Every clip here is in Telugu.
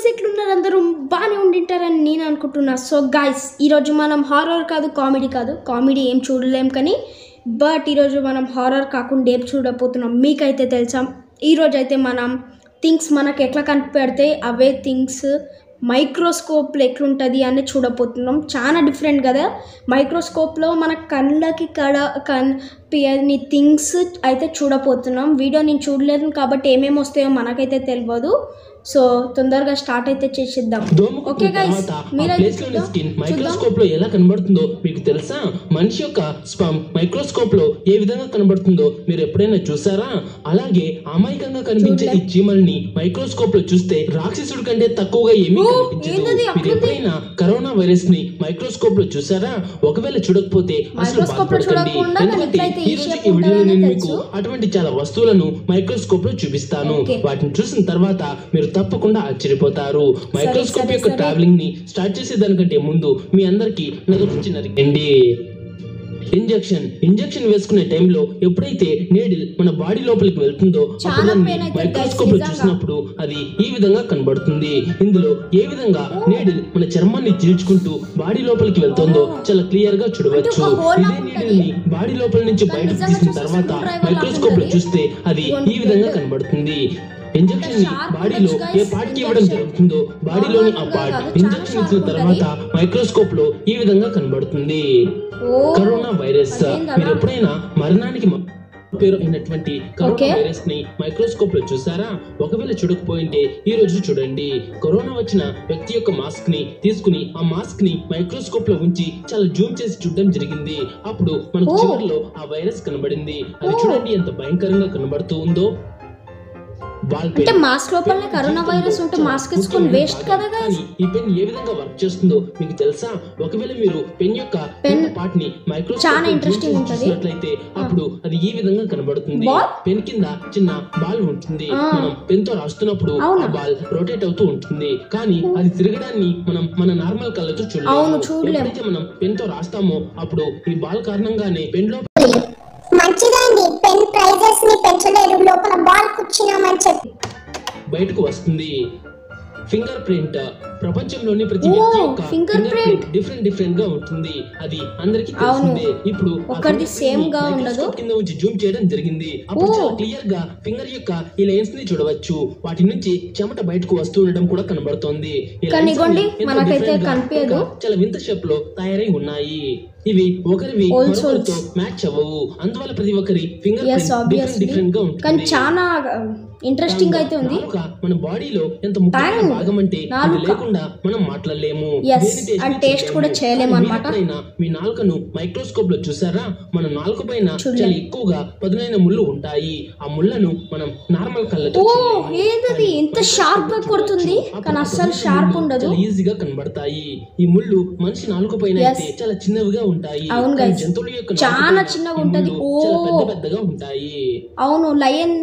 గైస్ ఎట్లున్నారు అందరూ బాగానే ఉండింటారని నేను అనుకుంటున్నా. సో గైస్ ఈరోజు మనం హారర్ కాదు కామెడీ ఏం చూడలేం, కానీ బట్ ఈరోజు మనం హారర్ కాకుండా ఏం చూడబోతున్నాం మీకైతే తెలుసా. ఈరోజు అయితే మనం థింగ్స్ మనకు ఎట్లా కనిపెడితే అవే థింగ్స్ మైక్రోస్కోప్లో ఎట్లుంటుంది అని చూడబోతున్నాం. చాలా డిఫరెంట్ కదా. మైక్రోస్కోప్లో మన కళ్ళకి కనిపించని థింగ్స్ అయితే చూడబోతున్నాం. వీడియో నేను చూడలేదు కాబట్టి ఏమేమి వస్తాయో మనకైతే తెలియదు. సో తొందరగా స్టార్ట్ అయితే చేసేద్దాం. ఓకే గైస్, మైక్రోస్కోప్ లో ఎలా కనబడుతుందో మీకు తెలుసా? మనిషి యొక్క స్పర్మ్ మైక్రోస్కోప్ లో ఏ విధంగా కనబడుతుందో మీరు ఎప్పుడైనా చూసారా? అలాగే అమాయకంగా కనిపించే ఈ చీమల్ని మైక్రోస్కోప్ లో చూస్తే రాక్షసుడి కంటే తక్కువగా ఏమీ కనిపించదు. మీరు ఎప్పుడైనా కరోనా వైరస్ ని మైక్రోస్కోప్ లో చూసారా? ఒకవేళ చూడకపోతే అసలు బాధపడకండి, ఎందుకంటే ఈ రోజు ఈ వీడియోలో నేను మీకు అటువంటి చాలా వస్తువులను మైక్రోస్కోప్ లో చూపిస్తాను. వాటిని చూసిన తర్వాత మీరు తప్పకుండా ఆశ్చర్యపోతారు. మైక్రోస్కోప్ యొక్క ట్రావెలింగ్ ని స్టార్ట్ చేసేదానికంటే ముందు మీ అందరికి నరికండి. ఇంజెక్షన్ వేసుకునే టైంలో ఎప్పుడైతే నీడిల్ మన బాడీ లోపలికి వెళ్తుందో మైక్రోస్కోప్ లో చూసినప్పుడు అది ఈ విధంగా కనబడుతుంది. ఇందులో ఏ విధంగా నీడిల్ మన చర్మాన్ని చీల్చుకుంటూ బాడీ లోపలికి వెళ్తుందో చాలా క్లియర్ గా చూడవచ్చు. ఇదే నీడిల్ ని బాడీ లోపల నుంచి బయటకు తీసిన తర్వాత మైక్రోస్కోప్ లో చూస్తే అది ఈ విధంగా కనబడుతుంది. ఇంజెక్షన్ ని బాడీలో ఏ పార్ట్ కి ఇవ్వడం జరుగుతుందో బాడీలోని ఆ పార్ట్ ఇంజెక్షన్ ఇచ్చిన తర్వాత మైక్రోస్కోప్ లో ఈ విధంగా కనబడుతుంది. Corona virus. మీరు ఎప్పుడైనా మరణానికి పేరు అయినటువంటి కరోనా వైరస్ ని మైక్రోస్కోప్ లో చూసారా? ఒకవేళ చూడకపోయింటే ఈ రోజు చూడండి. కరోనా వచ్చిన వ్యక్తి యొక్క మాస్క్ ని తీసుకుని ఆ మాస్క్ ని మైక్రోస్కోప్ లో ఉంచి చాలా జూమ్ చేసి చూడడం జరిగింది. అప్పుడు మనకు చివరిలో ఆ వైరస్ కనబడింది. అది చూడండి ఎంత భయంకరంగా కనబడుతూ ఉందో. అంటే మాస్క్ లోపలనే కరోనా వైరస్ ఉంటే మాస్క్ వేసుకొని వేస్ట్ కదా గైస్. ఈ పెన్ ఏ విధంగా వర్క్ చేస్తుందో మీకు తెలుసా? ఒకవేళ మీరు పెన్ యొక్క పార్ట్ ని మైక్రోస్కోప్ చాలా ఇంట్రెస్టింగ్ ఉంటది. అప్పుడు అది ఈ విధంగా కనబడుతుంది. పెన్ కింద చిన్న బాల్ ఉంటుంది. మనం పెన్ తో రాస్తున్నప్పుడు ఆ బాల్ రొటేట్ అవుతూ ఉంటుంది, కానీ అది తిరగడాన్ని మనం మన నార్మల్ కళ్ళతో చూడలేము. ఎప్పుడైతే మనం పెన్ తో రాస్తామో అప్పుడు ఈ బాల్ కారణంగానే పెన్ లో మంచిదండి, పెన్ ప్రైజెస్ ని పెంచలేరు, లోపల బాల్ కూర్చున్నామని చెప్పి బయటకు వస్తుంది. Finger print. ప్రపంచంలోని ప్రతి వ్యక్తి యొక్క ఫింగర్ ప్రింట్ డిఫరెంట్ గా ఉంటుంది. అది అందరికీ తెలిసిందే. ఇప్పుడు ఒకటి సేమ్ గా ఉండదు. కింద నుంచి జూమ్ చేయడం జరిగింది. అప్పుడు చాలా క్లియర్ గా ఫింగర్ యొక్క ఈ లైన్స్ ని చూడవచ్చు. వాటి నుంచి చెమట బయటకు వస్తూ ఉండడం కూడా కనబడుతోంది. మనకైతే కనిపించదు. చాలా వింత షేప్ లో తయారై ఉన్నాయి. ఇవి ఒకరివి మరొకరితో మ్యాచ్ అవ్వవు. అందువల్ల ప్రతి ఒక్కరి ఫింగర్ ప్రింట్ డిఫరెంట్ గా ఉంటుంది. కానీ చాలా ఇంట్రెస్టింగ్ అయితే ఉంది. మన బాడీలో ఎంత ముఖ్యమైన భాగం అంటే ఇది లేకుండా మనం మాట్లాడలేము, టేస్ట్ కూడా చేయలేము అన్నమాట. మీ నాలుకను మైక్రోస్కోప్ లో చూసారా? మన నాలుక పైన చాలా ఎక్కువగా పదునైన ముళ్ళు ఉంటాయి. ఆ ముళ్ళను మనం నార్మల్ కళ్ళతో ఏంటది ఎంత షార్ప్ గా కొడుతుంది, కానీ అస్సలు షార్ప్ ఉండదు, ఈజీగా కనబడతాయి. ఈ ముళ్ళు మనిషి నాలుక పైన అయితే చాలా చిన్నవిగా ఉంటాయి. జంతువుల యొక్క చాలా చిన్నగా ఉంటది. పెద్దగా ఉంటాయి. అవును, లయన్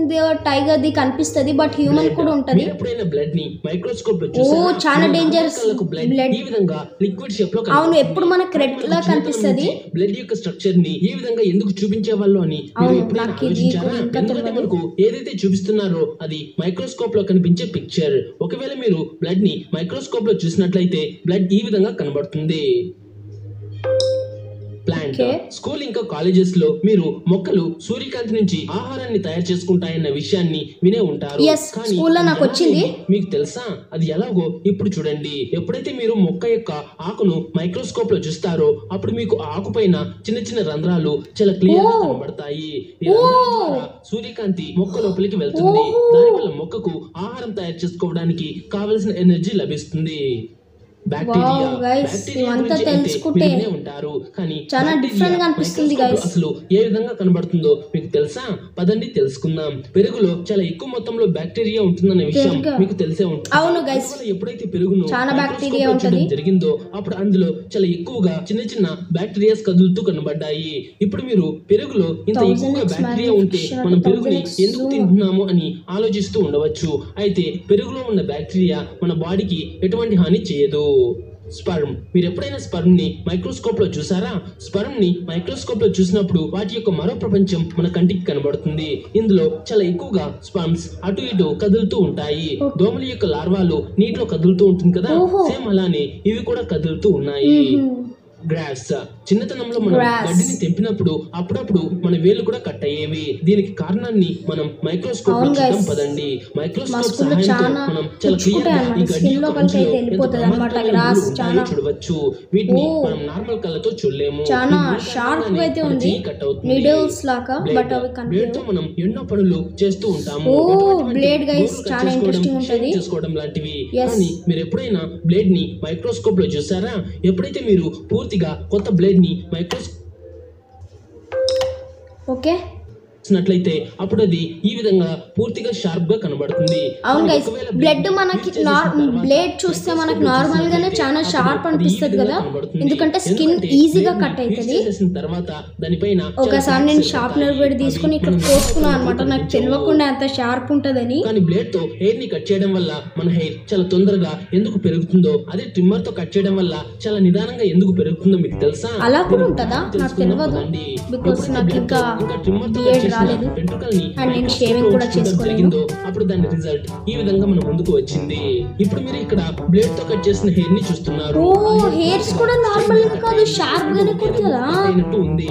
టైగర్ ది కనిపిస్తది, బట్ హ్యూమన్ కూడా ఉంటది. ఎప్పుడైనా బ్లడ్ ని మైక్రోస్కోప్ లో చూసారా? చాలా డేంజరస్ బ్లడ్ ఈ విధంగా లిక్విడ్ షేప్ లో అవును, ఎప్పుడు మనకు రెడ్ లా కనిపిస్తది. బ్లడ్ యొక్క స్ట్రక్చర్ ని ఏ విధంగా ఎందుకు చూపించేవాళ్ళు అని మీరు ఎప్పుడైనా ఆలోచించారా? ఎందుకంటే మనకు ఏదైతే చూపిస్తున్నారో అది మైక్రోస్కోప్ లో కనిపించే పిక్చర్. ఒకవేళ మీరు బ్లడ్ ని మైక్రోస్కోప్ లో చూసినట్లయితే బ్లడ్ ఈ విధంగా కనబడుతుంది. ప్లాంట్. స్కూల్ ఇంకా కాలేజెస్ లో మీరు మొక్కలు సూర్యకాంతి నుంచి ఆహారాన్ని తయారు చేసుకుంటాయన్న విషయాన్ని వినే ఉంటారు. మీకు తెలుసా అది ఎలాగో? ఇప్పుడు చూడండి. ఎప్పుడైతే మీరు మొక్క యొక్క ఆకును మైక్రోస్కోప్ లో చూస్తారో అప్పుడు మీకు ఆకు పైన చిన్న చిన్న రంధ్రాలు చాలా క్లియర్ గా కనబడతాయి. ఈ రంధ్రాల ద్వారా సూర్యకాంతి మొక్క లోపలికి వెళ్తుంది. దానివల్ల మొక్కకు ఆహారం తయారు చేసుకోవడానికి కావలసిన ఎనర్జీ లభిస్తుంది. ఉంటారు, కానీ అసలు ఏ విధంగా కనబడుతుందో మీకు తెలుసా? పదండి తెలుసుకుందాం. పెరుగులో చాలా ఎక్కువ మొత్తంలో బ్యాక్టీరియా ఉంటుందనే విషయం మీకు తెలిసే ఉంటుంది. ఎప్పుడైతే పెరుగును జరిగిందో అప్పుడు అందులో చాలా ఎక్కువగా చిన్న చిన్న బ్యాక్టీరియాస్ కదులుతూ కనబడ్డాయి. ఇప్పుడు మీరు పెరుగులో ఇంత ఎక్కువగా బ్యాక్టీరియా ఉంటే మనం పెరుగుని ఎందుకు తింటున్నాము అని ఆలోచిస్తూ ఉండవచ్చు. అయితే పెరుగులో ఉన్న బ్యాక్టీరియా మన బాడీకి ఎటువంటి హాని చేయదు. స్పర్మ్. మీరు ఎప్పుడైనా స్పర్మ్ ని మైక్రోస్కోప్ లో చూసారా? స్పర్మ్ ని మైక్రోస్కోప్ లో చూసినప్పుడు వాటి యొక్క మరో ప్రపంచం మన కంటికి కనబడుతుంది. ఇందులో చాలా ఎక్కువగా స్పర్మ్స్ అటు ఇటు కదులుతూ ఉంటాయి. దోమల యొక్క లార్వాలు నీటిలో కదులుతూ ఉంటుంది కదా, సేమ్ అలానే ఇవి కూడా కదులుతూ ఉన్నాయి. గ్రాస్. చిన్నతనంలో మనం గడ్డిని తెంపినప్పుడు అప్పుడప్పుడు మన వేలు కూడా కట్ అయ్యేవి. దీనికి కారణాన్ని మనం మైక్రోస్కోప్ లో చూద్దాం పదండి. మైక్రోస్కోప్ సహాయంతో మనం చాలా క్లియర్ గా ఈ గడ్డి యొక్క అంచులో ఎంత ప్రమాదకరమైన ఉంటాయో చూడవచ్చు. వీటిని మనం నార్మల్ కళ్ళతో చూడలేము. కట్ అవుతుంది. బ్లేడ్ తో మనం ఎన్నో పనులు చేస్తూ ఉంటాము, చేసుకోవడం లాంటివి. కానీ మీరు ఎప్పుడైనా బ్లేడ్ ని మైక్రోస్కోప్ లో చూసారా? ఎప్పుడైతే మీరు పూర్తిగా కొత్త బ్లేడ్ ని మైక్రోస్కోప్లైతే అప్పుడు అది ఈ విధంగా పూర్తిగా షార్ప్ గా కనబడుతుంది. అవును గైస్, బ్లడ్ మనకి బ్లేడ్ చూస్తే మనకి నార్మల్ గానే చాలా షార్ప్ అనిపిస్తుంది కదా, ఎందుకంటే స్కిన్ ఈజీగా కట్ అవుతుంది. తర్వాత దానిపైన ఒకసారి నేను షార్ప్నర్ పెట్టి తీసుకుని ఇక్కడ కోసుకున్నాను అనమాట, నాకు తెలియకుండా అంత షార్ప్ ఉంటదని. కానీ బ్లేడ్ తో హెయిర్ ని కట్ చేయడం వల్ల మన హెయిర్ చాలా తొందరగా ఎందుకు పెరుగుతుందో, అదే ట్రిమ్మర్ తో కట్ చేయడం వల్ల చాలా నిదానంగా ఎందుకు పెరుగుతుందో మీకు తెలుసా? అలా కూడా ఉంటుందా? నాకు తెలియదు, బికాస్ నాకు ఇంకా బియర్డ్ రాలేదు అండ్ నేను షేవింగ్ కూడా చేసుకోలేదు. అప్పుడు దాని రిజల్ట్ ఈ విధంగా మన ముందుకు వచ్చింది. ఇప్పుడు మీరు ఇక్కడ బ్లేడ్ తో కట్ చేసిన హెయిర్ ని చూస్తున్నారు. హెయిర్స్ కూడా నార్మల్ గా కాదు, షార్ప్ గానే కొట్టదా ఉంది.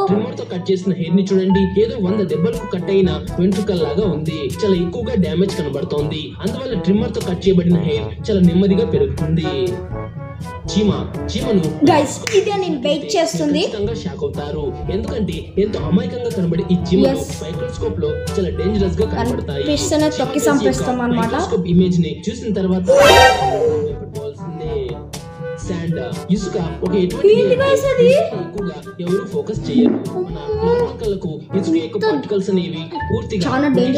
ట్రిమ్మర్ తో కట్ చేసిన హెయిర్ ని చూడండి, ఏదో 100 దెబ్బలకు కట్ అయిన వెంట్రుకల్లాగా ఉంది. చాలా ఎక్కువగా డ్యామేజ్ కనబడుతోంది. అందువల్ల ట్రిమ్మర్ తో కట్ చేయబడిన హెయిర్ చాలా నెమ్మదిగా పెరుగుతుంది. చీమను గైస్ ఇదే నేను వెయిట్ చేస్తుంది. షాక్ అవుతారు, ఎందుకంటే ఎంతో అమాయకంగా కనబడే ఈ చీమలు మైక్రోస్కోప్ లో చాలా డేంజరస్ గా కనబడతాయి. తొక్కి సంపేస్తాం అన్నమాట. మైక్రోస్కోప్ ఇమేజ్ ని చూసిన తర్వాత శాండ్, ఇసుక ఒక ఎక్కువగా ఎవరు ఫోకస్ చేయరు. కళ్ళకు ఇసుక యొక్క పార్టికల్స్ అనేవి పూర్తిగా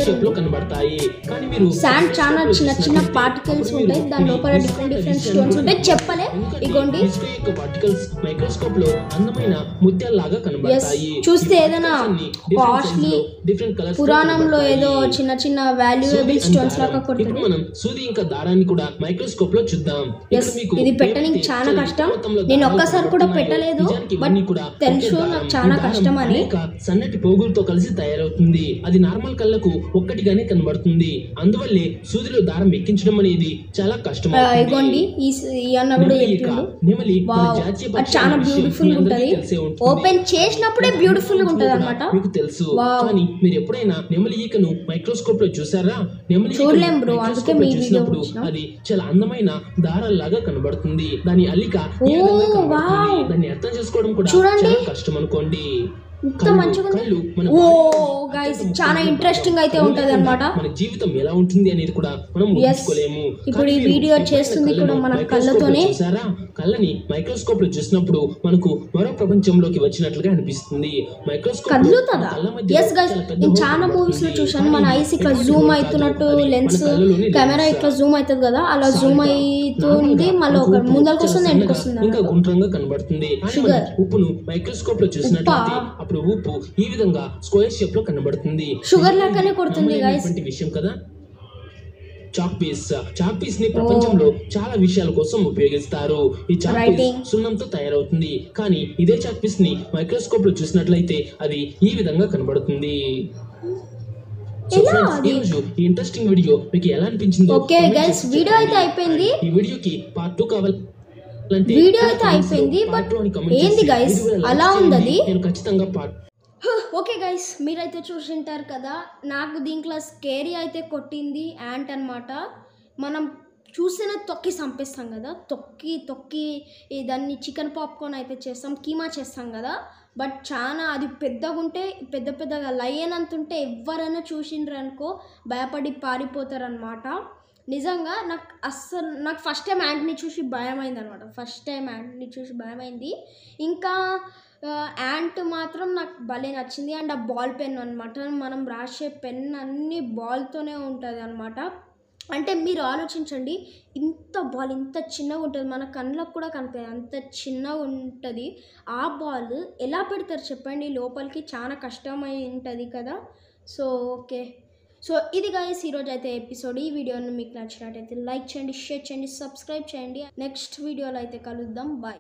షేప్ లో కనబడతాయి. కానీ మీరు శాండ్ చాలా చిన్న చిన్న పార్టికల్స్ ఉంటాయి, దాని లోపల డిఫరెంట్ స్టోన్స్ ఉంటాయి. చెప్పలే ఇగోండి, ఇసుక యొక్క పార్టికల్స్ మైక్రోస్కోప్ లో అందమైన ముత్యాల్లాగా కనబడతాయి. చూస్తే ఏదైనా కాస్ట్లీ డిఫరెంట్ కలర్స్ పురాణంలో ఏదో చిన్న చిన్న వాల్యుయబుల్ స్టోన్స్ లాగా కొడుతుంది. ఇప్పుడు మనం సూది ఇంకా దారాన్ని కూడా మైక్రోస్కోప్ లో చూద్దాం. ఇది పెట్టడానికి చాలా కష్టం, నేను ఒక్కసారి కూడా పెట్టలేదు, బట్ తెలుసు నాకు చాలా కష్టం అని. సన్నటి పోగులతో కలిసి తయారవుతుంది. అది నార్మల్ కళ్ళకు ఒక్కటిగానే కనబడుతుంది. అందువల్లే సూదిలో దారం ఎక్కించడం అనేది చాలా కష్టం. ఇగోండి ఈ అన్న కూడా చెప్పిండు, చాలా బ్యూటిఫుల్ ఉంటది, ఓపెన్ చేసినప్పుడే బ్యూటిఫుల్ గా ఉంటది అన్నమాట. మీకు తెలుసు, కానీ మీరు ఎప్పుడైనా నెమలి ఈకను మైక్రోస్కోప్ లో చూసారా? నెమలి చూడలేం బ్రో, అందుకే మీ వీడియో అది చాలా అందమైన దారాల్లాగా కనబడుతుంది. దాని అల్లిక ఈ విధంగా కనబడుతుంది. దాన్ని అర్థం చేసుకోవడం కూడా చాలా కష్టం అనుకోండి. చాలా ఇంట్రెస్టింగ్ అయితే ఉంటది అన్నమాట. మన జీవితం ఎలా ఉంటుంది అనేది కూడా మనం ఊహించుకోలేము. ఇప్పుడు ఈ వీడియో చేస్తుంది కూడా మన కళ్ళతోనే. చూసారా? కళ్ళని మైక్రోస్కోప్ లో చూసినప్పుడు మనకు మరో ప్రపంచంలోకి వచ్చినట్లుగా అనిపిస్తుంది. మైక్రోస్కోప్ కదులుతుందా? yes guys, నేను చాలా మూవీస్ లో చూసాను, మన ఐస్ ఇట్లా జూమ్ అవుతున్నట్టు లెన్స్ కెమెరా ఇట్లా జూమ్ అవుతుంది కదా, అలా జూమ్ అవుతుంది, మళ్ళీ ఒక ముందరకు వస్తుంది ఎండుకు వస్తుంది, ఇంకా గుండ్రంగా కనబడుతుంది. ఉప్పును మైక్రోస్కోప్ లో చూసినట్లయితే అప్పుడు ఉప్పు ఈ విధంగా స్క్వేర్ షేప్ లో కనబడుతుంది. షుగర్ లాగానే కొడుతుంది గైస్. విషయం కదా. చాక్ పీస్ ని ప్రపంచంలో చాలా విషయాల కోసం ఉపయోగిస్తారు. ఈ చాక్ పీస్ సున్నంతో తయారవుతుంది, కానీ ఇదే చాక్ పీస్ ని మైక్రోస్కోప్ లో చూసినట్లయితే అది ఈ విధంగా కనబడుతుంది. ఇంట్రెస్టింగ్ వీడియో మీకు ఎలా అనిపించింది? ఓకే గైస్, వీడియో అయితే అయిపోయింది. ఈ వీడియోకి పార్ట్ 2 కావాలి. వీడియో అయితే అయిపోయింది, బట్ ఏంది గైస్ అలా ఉంది? నేను ఖచ్చితంగా ఓకే గైస్, మీరైతే చూసింటారు కదా, నాకు దీంట్లో స్కేరీ అయితే కొట్టింది యాంట్ అనమాట. మనం చూస్తేనే తొక్కి చంపేస్తాం కదా, తొక్కి దాన్ని చికెన్ పాప్కార్న్ అయితే చేస్తాం, కీమా చేస్తాం కదా, బట్ చాలా అది పెద్దగా ఉంటే పెద్దగా లయన్ అంత ఉంటే ఎవరైనా చూసిండ్రు అనుకో భయపడి పారిపోతారనమాట. నిజంగా నాకు ఫస్ట్ టైం యాంట్ని చూసి భయమైంది అనమాట. ఇంకా యాంట్ మాత్రం నాకు భలే నచ్చింది. అండ్ ఆ బాల్ పెన్ అనమాట, మనం రాసే పెన్ అన్నీ బాల్తోనే ఉంటుంది అనమాట. అంటే మీరు ఆలోచించండి, బాల్ ఇంత చిన్నగా ఉంటుంది, మన కళ్ళకు కూడా కనిపించదు, అంత చిన్నగా ఉంటుంది. ఆ బాల్ ఎలా పెడతారు చెప్పండి లోపలికి? చాలా కష్టమై ఉంటుంది కదా. సో ఓకే, సో ఇది గైస్ ఈరోజు అయితే ఎపిసోడ్. ఈ వీడియోని మీకు నచ్చినట్టయితే లైక్ చేయండి, షేర్ చేయండి, సబ్స్క్రైబ్ చేయండి. నెక్స్ట్ వీడియోలో అయితే కలుద్దాం. బాయ్.